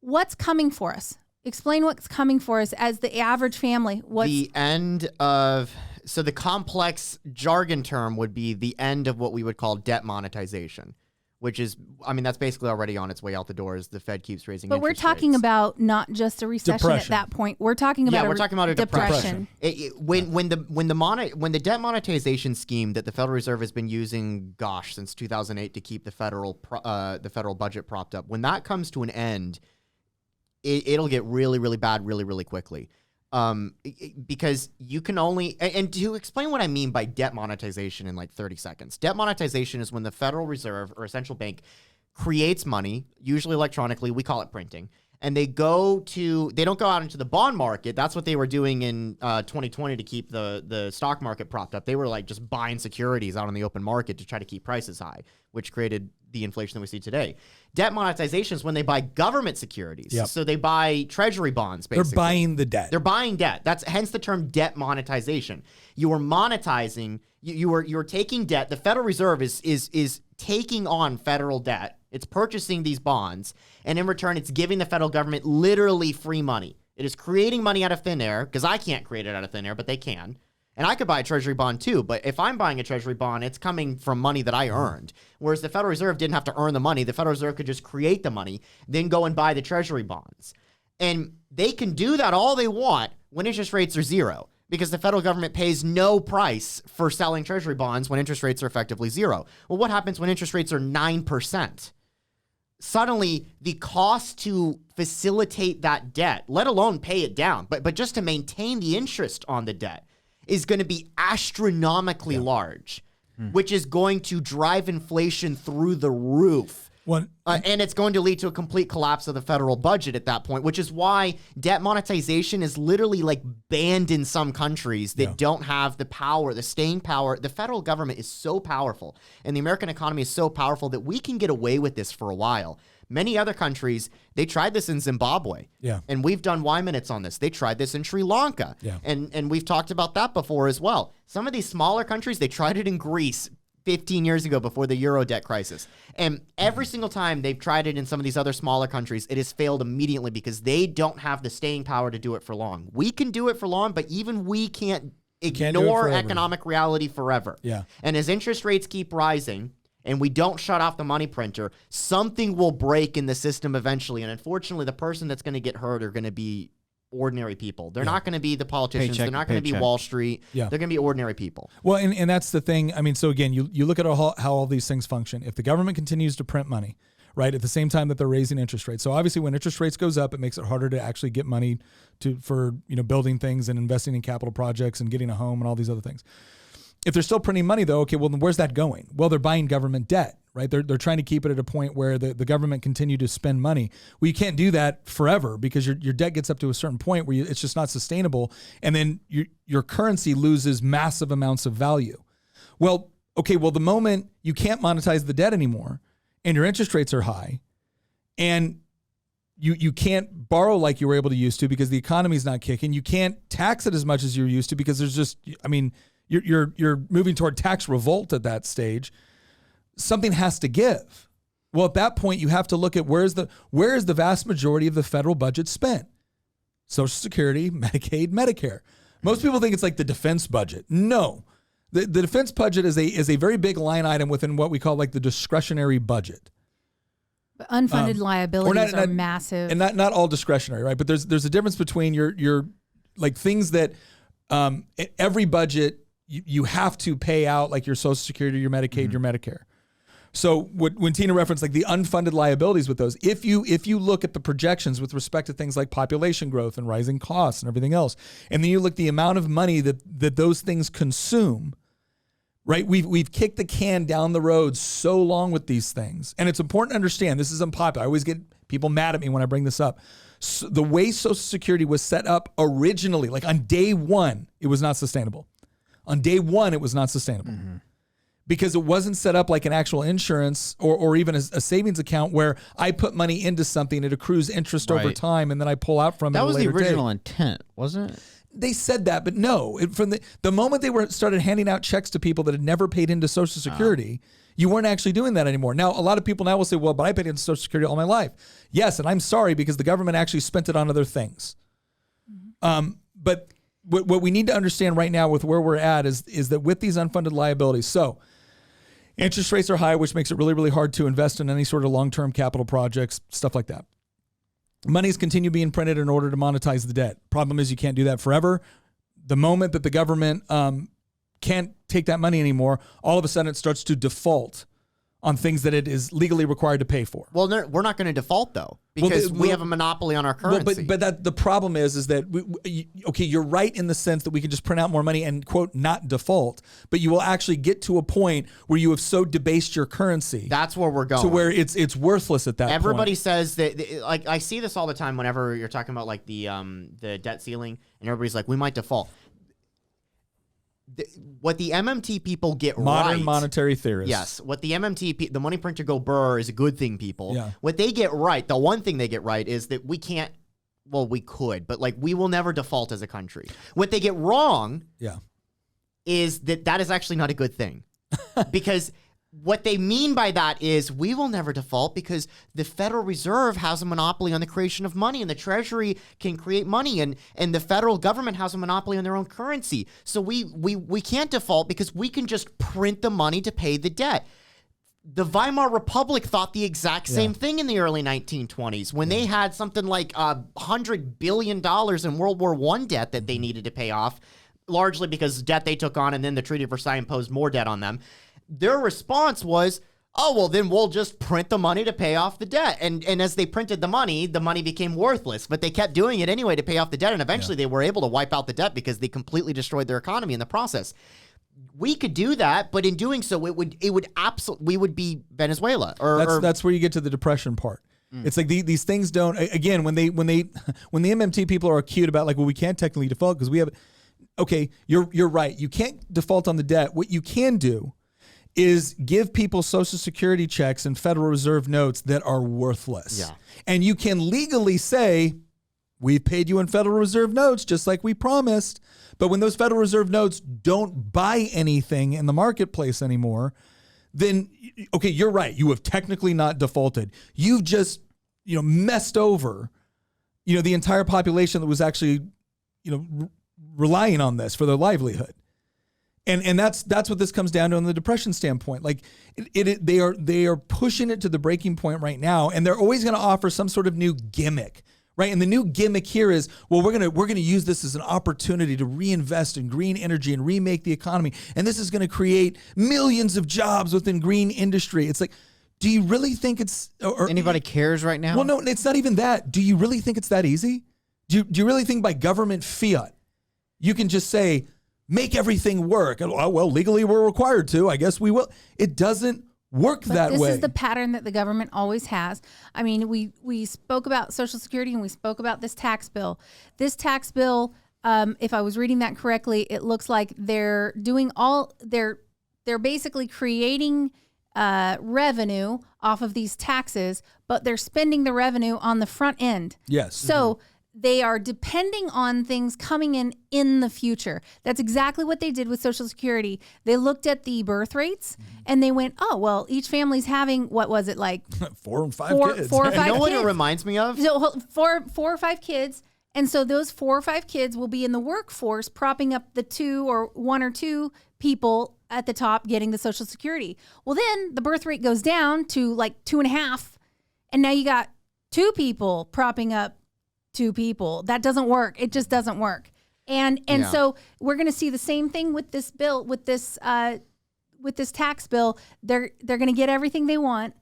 what's coming for us? Explain what's coming for us as the average family. The end of, so the complex jargon term would be the end of what we would call debt monetization. Which is, that's basically already on its way out the door as the Fed keeps raising interest rates. But we're talking about not just a recession at that point. We're talking about a depression. When the debt monetization scheme that the Federal Reserve has been using, since 2008 to keep the federal budget propped up, when that comes to an end, it'll get really, really bad really, really quickly. Because you can only, and to explain what I mean by debt monetization in like 30 seconds. Debt monetization is when the Federal Reserve or a central bank creates money, usually electronically, we call it printing, and they don't go out into the bond market. That's what they were doing in 2020 to keep the stock market propped up. They were like just buying securities out on the open market to try to keep prices high, which created the inflation that we see today. Debt monetization is when they buy government securities. Yep. So they buy treasury bonds, basically. They're buying the debt. They're buying debt. That's hence the term debt monetization. You are monetizing, you're taking debt. The Federal Reserve is taking on federal debt. It's purchasing these bonds, and in return, it's giving the federal government literally free money. It is creating money out of thin air, because I can't create it out of thin air, but they can. And I could buy a treasury bond too, but if I'm buying a treasury bond, it's coming from money that I earned. Whereas the Federal Reserve didn't have to earn the money. The Federal Reserve could just create the money, then go and buy the treasury bonds. And they can do that all they want when interest rates are zero. because the federal government pays no price for selling treasury bonds when interest rates are effectively zero. Well, what happens when interest rates are 9%? Suddenly, the cost to facilitate that debt, let alone pay it down, but just to maintain the interest on the debt, is going to be astronomically large, which is going to drive inflation through the roof. And it's going to lead to a complete collapse of the federal budget at that point, which is why debt monetization is literally like banned in some countries that don't have the power, the staying power. The federal government is so powerful and the American economy is so powerful that we can get away with this for a while. Many other countries, they tried this in Zimbabwe. Yeah. And we've done Y minutes on this. They tried this in Sri Lanka. Yeah. And we've talked about that before as well. Some of these smaller countries, they tried it in Greece 15 years ago before the Euro debt crisis. And every single time they've tried it in some of these other smaller countries, it has failed immediately because they don't have the staying power to do it for long. We can do it for long, but even we can't ignore economic reality forever. Yeah. And as interest rates keep rising and we don't shut off the money printer, something will break in the system eventually. And unfortunately, the person that's going to get hurt are going to be ordinary people. They're not going to be the politicians. Paycheck They're not to going to be paycheck. Wall Street. Yeah. They're going to be ordinary people. Well, and that's the thing. I mean, so again, you look at how all these things function. If the government continues to print money, right, at the same time that they're raising interest rates. So obviously when interest rates goes up, it makes it harder to actually get money for building things and investing in capital projects and getting a home and all these other things. If they're still printing money, though, okay, well, then where's that going? Well, they're buying government debt, right? They're trying to keep it at a point where the government continue to spend money. Well, you can't do that forever because your debt gets up to a certain point where it's just not sustainable, and then your currency loses massive amounts of value. Well, okay, the moment you can't monetize the debt anymore and your interest rates are high and you can't borrow like you were able to used to because the economy's not kicking, you can't tax it as much as you're used to because there's just, I mean, you're moving toward tax revolt at that stage. Something has to give. Well, at that point, you have to look at where is the vast majority of the federal budget spent? Social Security, Medicaid, Medicare. Most people think it's like the defense budget. No, the defense budget is a very big line item within what we call like the discretionary budget. But unfunded liabilities are massive, and not all discretionary, right? But there's a difference between your like things that every budget. You have to pay out like your Social Security, your Medicaid, your Medicare. So when Tina referenced like the unfunded liabilities with those, if you look at the projections with respect to things like population growth and rising costs and everything else, and then you look at the amount of money that those things consume, right? We've kicked the can down the road so long with these things. And it's important to understand, this is unpopular. I always get people mad at me when I bring this up. So the way Social Security was set up originally, like on day one, it was not sustainable. On day one, it was not sustainable because it wasn't set up like an actual insurance or even a savings account where I put money into something, it accrues interest over time, and then I pull out from it. That was the original intent, wasn't it? They said that, but no. From the moment they started handing out checks to people that had never paid into Social Security, you weren't actually doing that anymore. Now, a lot of people now will say, well, but I paid into Social Security all my life. Yes, and I'm sorry because the government actually spent it on other things. But what we need to understand right now with where we're at is that with these unfunded liabilities, so interest rates are high, which makes it really, really hard to invest in any sort of long-term capital projects, stuff like that. Monies continue being printed in order to monetize the debt. Problem is you can't do that forever. The moment that the government can't take that money anymore, all of a sudden it starts to default on things that it is legally required to pay for. Well, we're not going to default though because we have a monopoly on our currency. But that the problem is that you're right in the sense that we can just print out more money and quote not default, but you will actually get to a point where you have so debased your currency. That's where we're going. To where it's worthless at that point. Everybody says that, like I see this all the time whenever you're talking about like the debt ceiling, and everybody's like, we might default. What the MMT people get Modern monetary theorists. Yes. What the MMT, the money printer go burr is a good thing, people. Yeah. What they get right, the one thing they get right is that we can't, well, we could, but like we will never default as a country. What they get wrong is that is actually not a good thing. Because what they mean by that is we will never default because the Federal Reserve has a monopoly on the creation of money and the Treasury can create money and the federal government has a monopoly on their own currency. So we can't default because we can just print the money to pay the debt. The Weimar Republic thought the exact same thing in the early 1920s when they had something like $100 billion in World War I debt that they needed to pay off. largely because debt they took on, and then the Treaty of Versailles imposed more debt on them. Their response was, oh, well, then we'll just print the money to pay off the debt. And as they printed the money became worthless. But they kept doing it anyway to pay off the debt, and eventually they were able to wipe out the debt because they completely destroyed their economy in the process. We could do that, but in doing so, we would be Venezuela. That's where you get to the depression part. It's like these things don't. Again, when the MMT people are acute about like, well, we can't technically default because we have. Okay, you're right. You can't default on the debt. What you can do is give people Social Security checks and Federal Reserve notes that are worthless. Yeah. And you can legally say, we've paid you in Federal Reserve notes just like we promised. But when those Federal Reserve notes don't buy anything in the marketplace anymore, then, okay, you're right. You have technically not defaulted. You've just, messed over, the entire population that was actually, relying on this for their livelihood. And that's what this comes down to on the depression standpoint. Like they are pushing it to the breaking point right now, and they're always going to offer some sort of new gimmick, right? And the new gimmick here is, well, we're gonna use this as an opportunity to reinvest in green energy and remake the economy, and this is going to create millions of jobs within green industry. It's like, do you really think it's or Anybody cares right now? Well, no, it's not even that. Do you really think it's that easy? Do you really think by government fiat you can just say, make everything work? Oh, well, legally we're required to. I guess we will. It doesn't work that way. This is the pattern that the government always has. I mean, we spoke about Social Security and we spoke about this tax bill. This tax bill, if I was reading that correctly, it looks like they're basically creating revenue off of these taxes, but they're spending the revenue on the front end. Yes. So they are depending on things coming in the future. That's exactly what they did with Social Security. They looked at the birth rates and they went, oh, well, each family's having, what was it, like 4 and 5 kids. 4 or 5 You know kids. what it reminds me of? So four or five kids. And so those 4 or 5 kids will be in the workforce, propping up the 1 or 2 people at the top getting the Social Security. Well, then the birth rate goes down to like 2.5. And now you got 2 people propping up 2 people. That doesn't work. It just doesn't work. And so we're going to see the same thing with this bill, with this tax bill. They're going to get everything they want,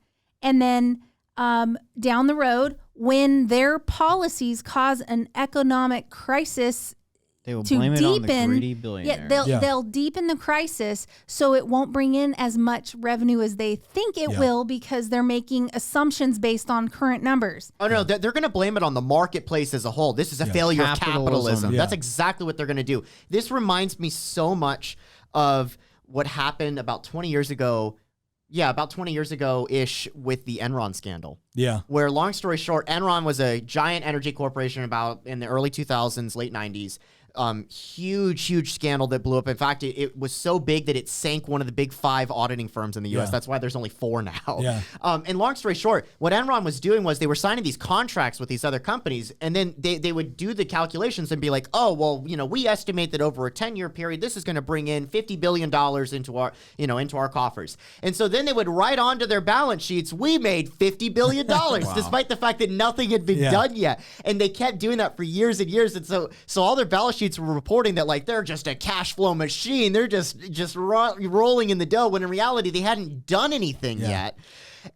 and then down the road, when their policies cause an economic crisis, They will to blame it on the deepen- greedy billionaire. they'll deepen the crisis, so it won't bring in as much revenue as they think it will, because they're making assumptions based on current numbers. Oh, no, they're going to blame it on the marketplace as a whole. This is a failure of capitalism. Yeah. That's exactly what they're going to do. This reminds me so much of what happened about 20 years ago. Yeah, about 20 years ago-ish with the Enron scandal. Yeah. Where, long story short, Enron was a giant energy corporation about in the early 2000s, late 90s. Huge scandal that blew up. In fact, it was so big that it sank one of the big 5 auditing firms in the U.S. Yeah. That's why there's only 4 now. Yeah. And long story short, what Enron was doing was they were signing these contracts with these other companies, and then they would do the calculations and be like, oh, well, we estimate that over a 10-year period, this is going to bring in $50 billion into our coffers. And so then they would write onto their balance sheets, we made $50 billion, despite the fact that nothing had been done yet. And they kept doing that for years and years. And so all their balance sheets were reporting that like they're just a cash flow machine. They're just rolling in the dough, when in reality they hadn't done anything yet.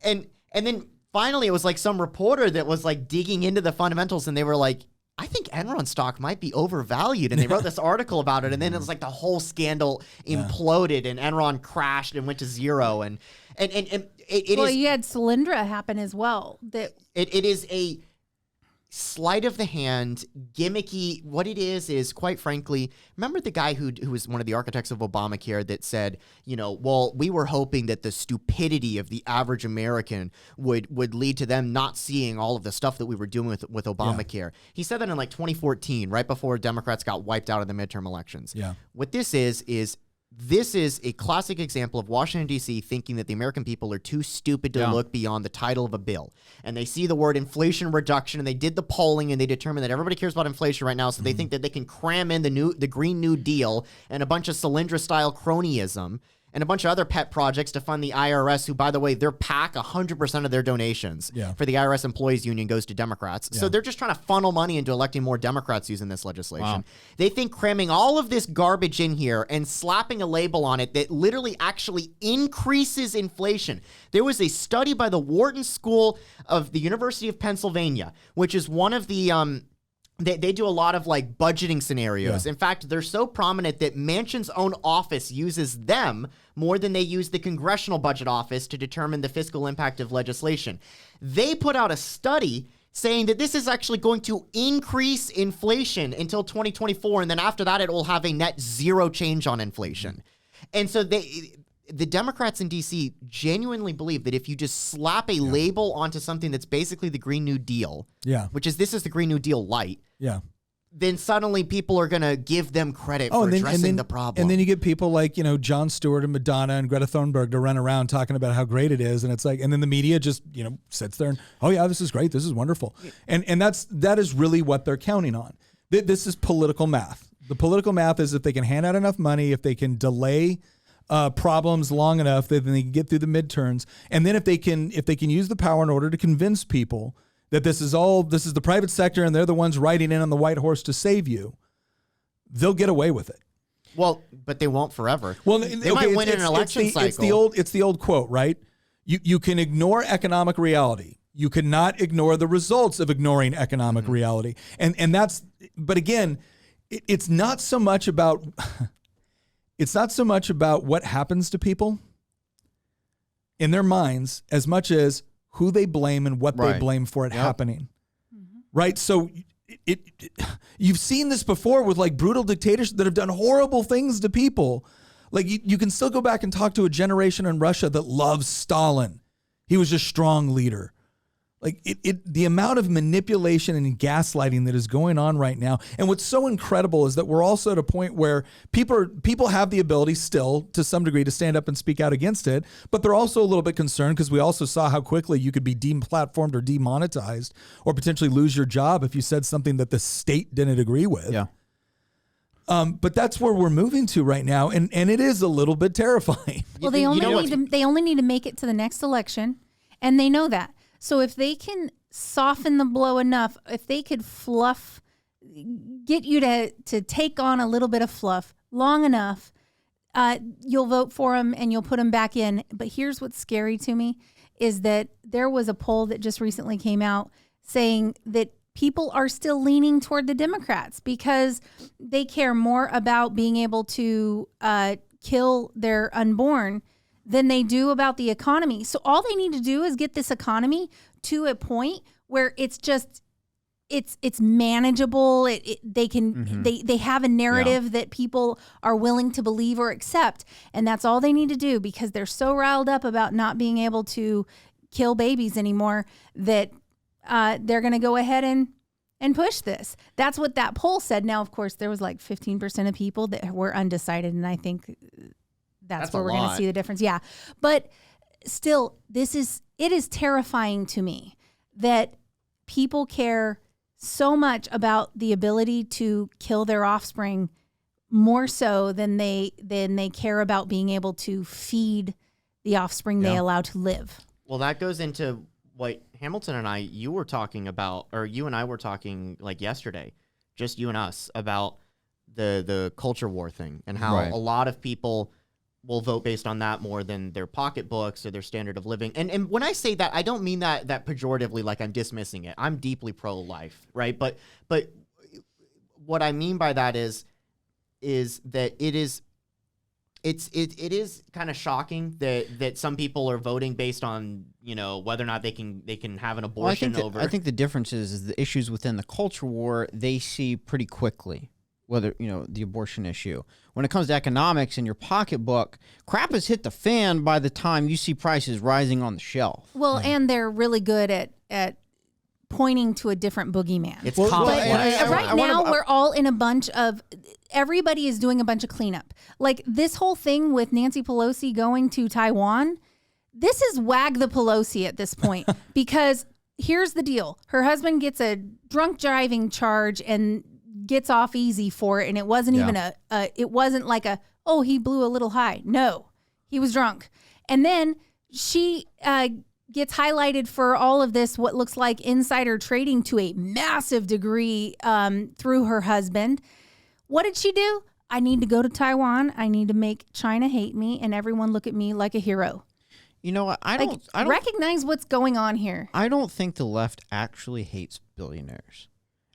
And then finally it was like some reporter that was like digging into the fundamentals, and they were like, I think Enron stock might be overvalued. And they wrote this article about it. And then it was like the whole scandal imploded, and Enron crashed and went to zero. And You had Solyndra happen as well. It is a sleight of the hand, gimmicky. What it is quite frankly, remember the guy who was one of the architects of Obamacare that said, well, we were hoping that the stupidity of the average American would lead to them not seeing all of the stuff that we were doing with Obamacare. He said that in like 2014, right before Democrats got wiped out in the midterm elections. Yeah. What this is this is a classic example of Washington, D.C. thinking that the American people are too stupid to look beyond the title of a bill. And they see the word inflation reduction, and they did the polling, and they determined that everybody cares about inflation right now, so they think that they can cram in the Green New Deal and a bunch of Solyndra-style cronyism and a bunch of other pet projects to fund the IRS, who, by the way, their PAC, 100% of their donations for the IRS Employees Union goes to Democrats. So they're just trying to funnel money into electing more Democrats using this legislation. Wow. They think cramming all of this garbage in here and slapping a label on it that literally actually increases inflation. There was a study by the Wharton School of the University of Pennsylvania, which is one of the They do a lot of like budgeting scenarios. In fact, they're so prominent that Manchin's own office uses them more than they use the Congressional Budget Office to determine the fiscal impact of legislation. They put out a study saying that this is actually going to increase inflation until 2024, and then after that, it will have a net zero change on inflation. And so the Democrats in D.C. genuinely believe that if you just slap a label onto something that's basically the Green New Deal, which is this is the Green New Deal light, then suddenly people are going to give them credit for addressing the problem. And then you get people like, Jon Stewart and Madonna and Greta Thunberg to run around talking about how great it is. And it's like, and then the media just, sits there and, oh yeah, this is great. This is wonderful. And that is really what they're counting on. This is political math. The political math is if they can hand out enough money, if they can delay problems long enough that then they can get through the midterms, and then if they can use the power in order to convince people that this is the private sector and they're the ones riding in on the white horse to save you, they'll get away with it. Well, but they won't forever. Well, they might win an election cycle. It's the old quote, right? You can ignore economic reality. You cannot ignore the results of ignoring economic reality. And that's, but again, it's not so much about what happens to people in their minds as much as who they blame and what they blame for it happening. Right? So you've seen this before with like brutal dictators that have done horrible things to people. Like you can still go back and talk to a generation in Russia that loves Stalin. He was a strong leader. Like the amount of manipulation and gaslighting that is going on right now. And what's so incredible is that we're also at a point where people have the ability still to some degree to stand up and speak out against it, but they're also a little bit concerned because we also saw how quickly you could be deplatformed or demonetized or potentially lose your job if you said something that the state didn't agree with. Yeah. But that's where we're moving to right now, and it is a little bit terrifying. Well, they only need to make it to the next election, and they know that. So if they can soften the blow enough, if they could get you to take on a little bit of fluff long enough, you'll vote for them and you'll put them back in. But here's what's scary to me is that there was a poll that just recently came out saying that people are still leaning toward the Democrats because they care more about being able to kill their unborn than they do about the economy. So all they need to do is get this economy to a point where it's just it's manageable. They have a narrative that people are willing to believe or accept, and that's all they need to do because they're so riled up about not being able to kill babies anymore that they're going to go ahead and push this. That's what that poll said. Now, of course, there was like 15% of people that were undecided, and I think that's where we're going to see the difference. Yeah. But still, it is terrifying to me that people care so much about the ability to kill their offspring more so than they care about being able to feed the offspring they allow to live. Well, that goes into what Hamilton and you were talking about, or you and I were talking like yesterday, just you and us, about the culture war thing and how a lot of people will vote based on that more than their pocketbooks or their standard of living. And when I say that, I don't mean that pejoratively, like I'm dismissing it. I'm deeply pro-life, right? But what I mean by that is that it is kind of shocking that some people are voting based on, whether or not they can have an abortion over. I think the difference is the issues within the culture war they see pretty quickly. Whether, the abortion issue. When it comes to economics and your pocketbook, crap has hit the fan by the time you see prices rising on the shelf. Well, and they're really good at pointing to a different boogeyman. It's complex. Right now, we're all in a bunch of, everybody is doing a bunch of cleanup. Like this whole thing with Nancy Pelosi going to Taiwan, this is wag the Pelosi at this point. Because here's the deal. Her husband gets a drunk driving charge and gets off easy for it, and it wasn't even it wasn't like he blew a little high. No, He was drunk. And then she gets highlighted for all of this, what looks like insider trading to a massive degree through her husband. What did she do? I need to go to Taiwan. I need to make China hate me and everyone look at me like a hero. You know what? I don't recognize what's going on here. I don't think the left actually hates billionaires.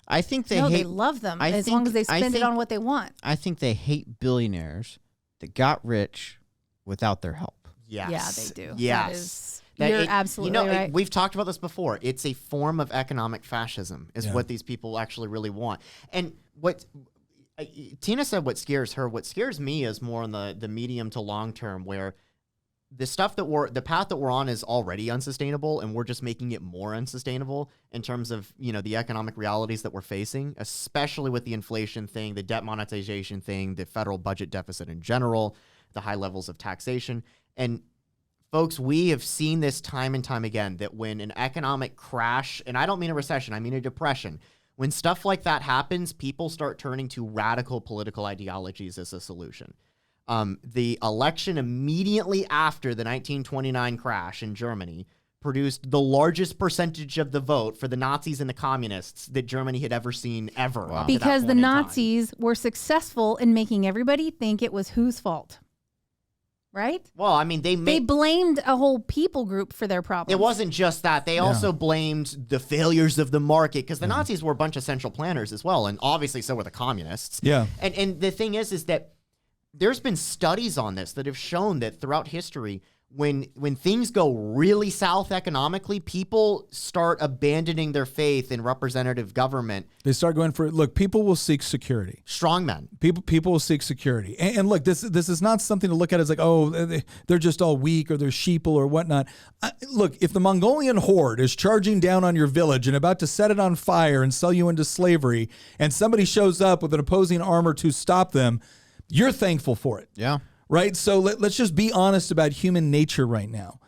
I think they they love them long as they spend it on what they want. I think they hate billionaires that got rich without their help. Yes. Yeah, they do. Yes. You're absolutely right. We've talked about this before. It's a form of economic fascism is what these people actually really want. And what Tina said, what scares her, what scares me is more on the medium to long term, where the path that we're on is already unsustainable, and we're just making it more unsustainable in terms of, the economic realities that we're facing, especially with the inflation thing, the debt monetization thing, the federal budget deficit in general, the high levels of taxation. And folks, we have seen this time and time again, that when an economic crash, and I don't mean a recession, I mean a depression, when stuff like that happens, people start turning to radical political ideologies as a solution. The election immediately after the 1929 crash in Germany produced the largest percentage of the vote for the Nazis and the communists that Germany had ever seen ever. Wow. Because the Nazis were successful in making everybody think it was whose fault. Right? Well, I mean, they blamed a whole people group for their problems. It wasn't just that. They also blamed the failures of the market, because the Nazis were a bunch of central planners as well, and obviously so were the communists. Yeah. And the thing is that there's been studies on this that have shown that throughout history, when things go really south economically, people start abandoning their faith in representative government. They start going people will seek security. Strongmen. People will seek security. And look, this is not something to look at as like, oh, they're just all weak or they're sheeple or whatnot. Look, if the Mongolian horde is charging down on your village and about to set it on fire and sell you into slavery, and somebody shows up with an opposing armor to stop them, you're thankful for it. Yeah. Right? So let's just be honest about human nature right now.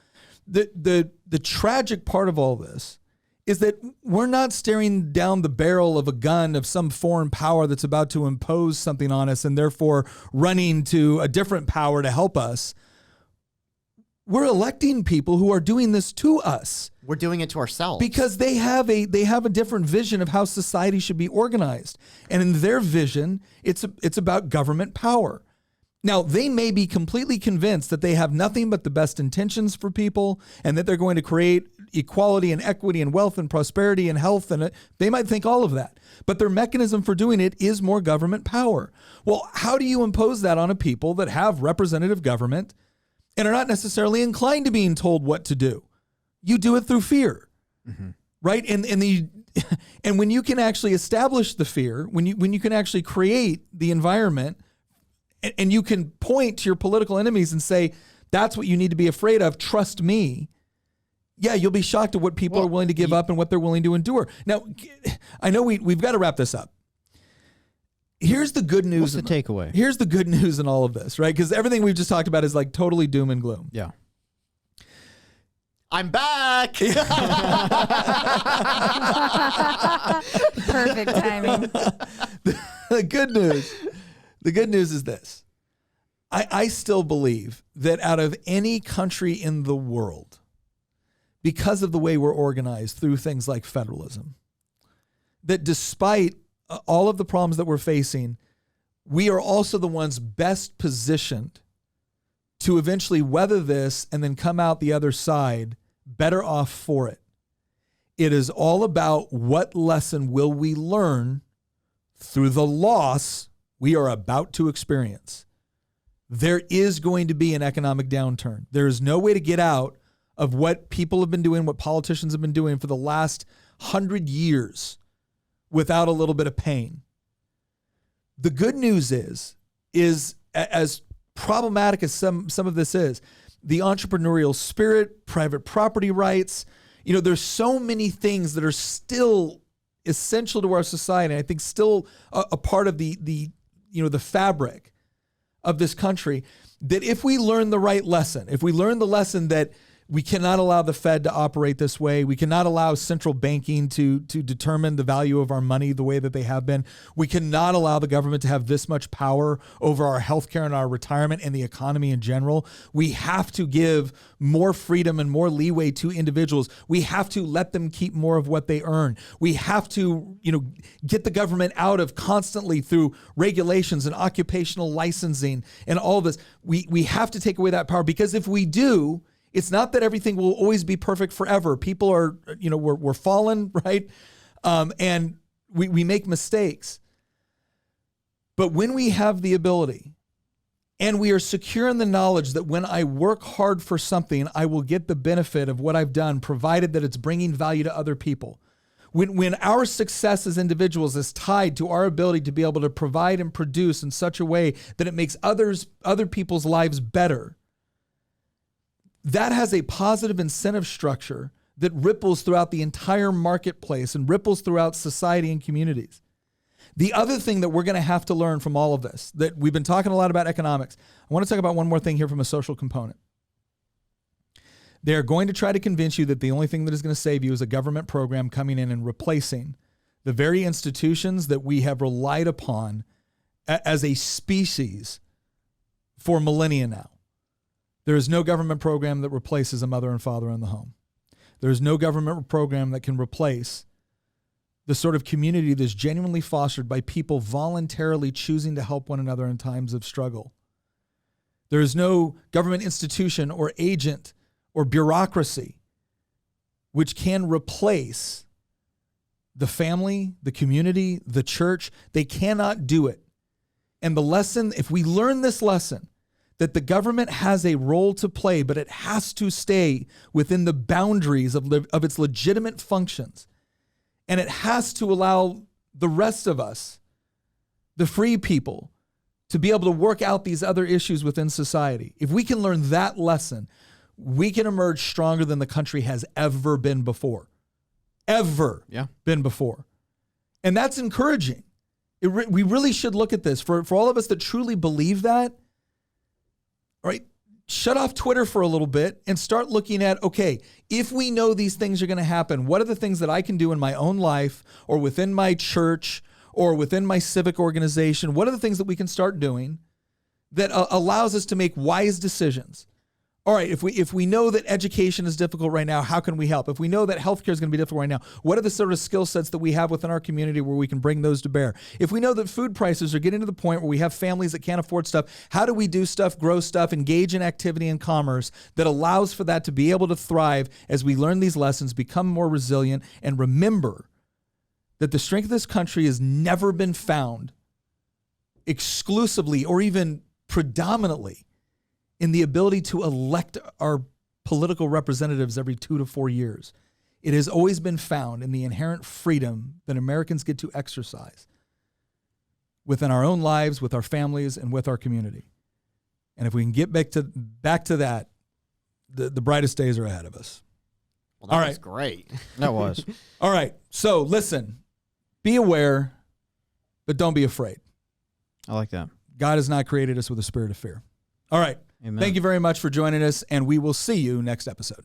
The tragic part of all this is that we're not staring down the barrel of a gun of some foreign power that's about to impose something on us and therefore running to a different power to help us. We're electing people who are doing this to us. We're doing it to ourselves. Because they have a different vision of how society should be organized. And in their vision, it's about government power. Now, they may be completely convinced that they have nothing but the best intentions for people and that they're going to create equality and equity and wealth and prosperity and health. And they might think all of that. But their mechanism for doing it is more government power. Well, how do you impose that on a people that have representative government and are not necessarily inclined to being told what to do? You do it through fear, right? And when you can actually establish the fear, when you can actually create the environment, and you can point to your political enemies and say, that's what you need to be afraid of, trust me. Yeah, you'll be shocked at what people are willing to give up and what they're willing to endure. Now, I know we've got to wrap this up. Here's the good news. What's the takeaway? Here's the good news in all of this, right? Because everything we've just talked about is like totally doom and gloom. Yeah. I'm back. Perfect timing. The good news is this. I still believe that out of any country in the world, because of the way we're organized through things like federalism, that despite all of the problems that we're facing, we are also the ones best positioned to eventually weather this and then come out the other side better off for it. It is all about what lesson will we learn through the loss we are about to experience. There is going to be an economic downturn. There is no way to get out of what people have been doing, what politicians have been doing for the last 100 years without a little bit of pain. The good news is as problematic as some of this is, the entrepreneurial spirit, private property rights, there's so many things that are still essential to our society. I think still a part of the fabric of this country, that if we learn the right lesson, if we learn the lesson that We cannot allow the Fed to operate this way. We cannot allow central banking to determine the value of our money the way that they have been. We cannot allow the government to have this much power over our healthcare and our retirement and the economy in general. We have to give more freedom and more leeway to individuals. We have to let them keep more of what they earn. We have to, get the government out of constantly through regulations and occupational licensing and all of this. We have to take away that power, because if we do, it's not that everything will always be perfect forever. People are, we're fallen, right? And we make mistakes. But when we have the ability and we are secure in the knowledge that when I work hard for something, I will get the benefit of what I've done, provided that it's bringing value to other people. When our success as individuals is tied to our ability to be able to provide and produce in such a way that it makes other people's lives better, that has a positive incentive structure that ripples throughout the entire marketplace and ripples throughout society and communities. The other thing that we're going to have to learn from all of this, that we've been talking a lot about economics, I want to talk about one more thing here from a social component. They're going to try to convince you that the only thing that is going to save you is a government program coming in and replacing the very institutions that we have relied upon as a species for millennia now. There is no government program that replaces a mother and father in the home. There is no government program that can replace the sort of community that's genuinely fostered by people voluntarily choosing to help one another in times of struggle. There is no government institution or agent or bureaucracy which can replace the family, the community, the church. They cannot do it. And the lesson, if we learn this lesson, that the government has a role to play, but it has to stay within the boundaries of its legitimate functions. And it has to allow the rest of us, the free people, to be able to work out these other issues within society. If we can learn that lesson, we can emerge stronger than the country has ever been before. Been before. And that's encouraging. We really should look at this. For all of us that truly believe that, right? Shut off Twitter for a little bit and start looking at, okay, if we know these things are going to happen, what are the things that I can do in my own life or within my church or within my civic organization? What are the things that we can start doing that allows us to make wise decisions? All right, if we know that education is difficult right now, how can we help? If we know that healthcare is going to be difficult right now, what are the sort of skill sets that we have within our community where we can bring those to bear? If we know that food prices are getting to the point where we have families that can't afford stuff, how do we do stuff, grow stuff, engage in activity and commerce that allows for that to be able to thrive as we learn these lessons, become more resilient, and remember that the strength of this country has never been found exclusively or even predominantly in the ability to elect our political representatives every 2 to 4 years. It has always been found in the inherent freedom that Americans get to exercise within our own lives, with our families, and with our community. And if we can get back to that, the brightest days are ahead of us. Well, that was great. That was. All right. So listen, be aware, but don't be afraid. I like that. God has not created us with a spirit of fear. All right. Amen. Thank you very much for joining us, and we will see you next episode.